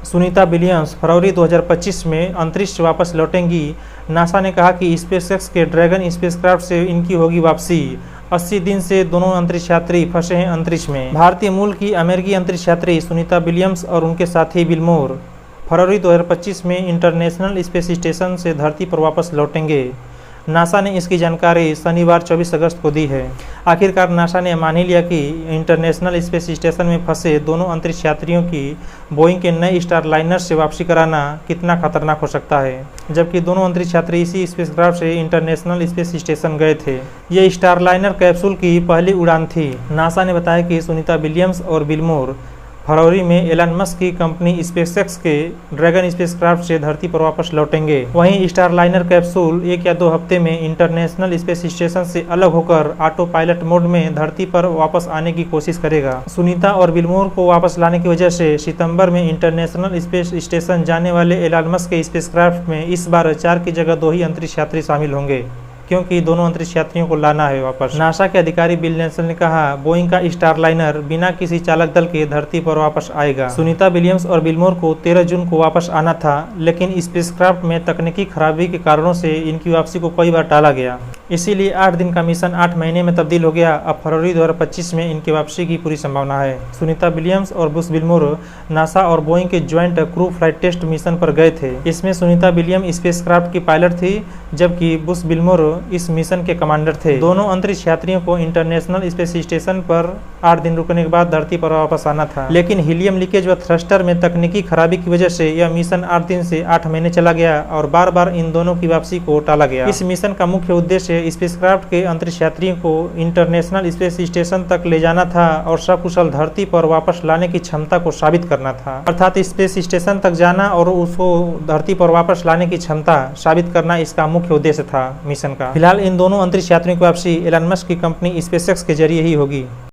Sunita Williams फरवरी 2025 में अंतरिक्ष से वापस लौटेंगी। नासा ने कहा कि स्पेसएक्स के ड्रैगन स्पेसक्राफ्ट से इनकी होगी वापसी। 80 दिन से दोनों अंतरिक्ष यात्री फंसे हैं अंतरिक्ष में। भारतीय मूल की अमेरिकी अंतरिक्ष यात्री सुनीता विलियम्स और उनके साथी विल्मोर फरवरी 2025 में इंटरनेशनल स्पेस स्टेशन से धरती पर वापस लौटेंगे। नासा ने इसकी जानकारी शनिवार 24 अगस्त को दी है। आखिरकार नासा ने मान ही लिया कि इंटरनेशनल स्पेस स्टेशन में फंसे दोनों अंतरिक्ष यात्रियों की बोइंग के नए स्टारलाइनर से वापसी कराना कितना खतरनाक हो सकता है, जबकि दोनों अंतरिक्ष यात्री इसी स्पेसक्राफ्ट से इंटरनेशनल स्पेस स्टेशन गए थे। ये स्टारलाइनर कैप्सूल की पहली उड़ान थी। नासा ने बताया कि सुनीता विलियम्स और विल्मोर फरवरी में एलन मस्क की कंपनी स्पेसएक्स के ड्रैगन स्पेसक्राफ्ट से धरती पर वापस लौटेंगे। वहीं स्टारलाइनर कैप्सूल 1 या 2 हफ्ते में इंटरनेशनल स्पेस स्टेशन से अलग होकर ऑटो पायलट मोड में धरती पर वापस आने की कोशिश करेगा। सुनीता और विल्मोर को वापस लाने की वजह से सितंबर में इंटरनेशनल स्पेस स्टेशन जाने वाले एलन मस्क के स्पेसक्राफ्ट में इस बार 4 की जगह 2 ही अंतरिक्ष यात्री शामिल होंगे, क्योंकि दोनों अंतरिक्ष यात्रियों को लाना है वापस। नासा के अधिकारी बिल नेल्सन ने कहा, बोइंग का स्टारलाइनर बिना किसी चालक दल के धरती पर वापस आएगा। सुनीता विलियम्स और विल्मोर को 13 जून को वापस आना था, लेकिन स्पेसक्राफ्ट में तकनीकी खराबी के कारणों से इनकी वापसी को कई बार टाला गया। इसीलिए 8 दिन का मिशन 8 महीने में तब्दील हो गया। अब फरवरी 2025 में इनकी वापसी की पूरी संभावना है। सुनीता विलियम्स और बुश विल्मोर नासा और बोइंग के joint crew flight test mission पर गए थे। इसमें सुनीता विलियम स्पेसक्राफ्ट की पायलट थी, जबकि बुश विल्मोर इस मिशन के कमांडर थे। दोनों अंतरिक्ष यात्रियों को इंटरनेशनल स्पेस स्टेशन पर 8 दिन रुकने के बाद धरती पर वापस आना था, लेकिन हीलियम लीकेज व थ्रस्टर में तकनीकी खराबी की वजह से यह मिशन 8 दिन से 8 महीने चला गया और बार बार इन दोनों की वापसी को टाला गया। इस मिशन का मुख्य उद्देश्य स्पेसक्राफ्ट के अंतरिक्ष यात्रियों को इंटरनेशनल स्पेस स्टेशन तक ले जाना था और सकुशल धरती पर वापस लाने की क्षमता को साबित करना था। अर्थात स्पेस स्टेशन तक जाना और उसको धरती पर वापस लाने की क्षमता साबित करना इसका मुख्य उद्देश्य था मिशन का। फिलहाल इन दोनों अंतरिक्ष यात्रियों की वापसी एलन मस्क की कंपनी स्पेसएक्स के जरिए ही होगी।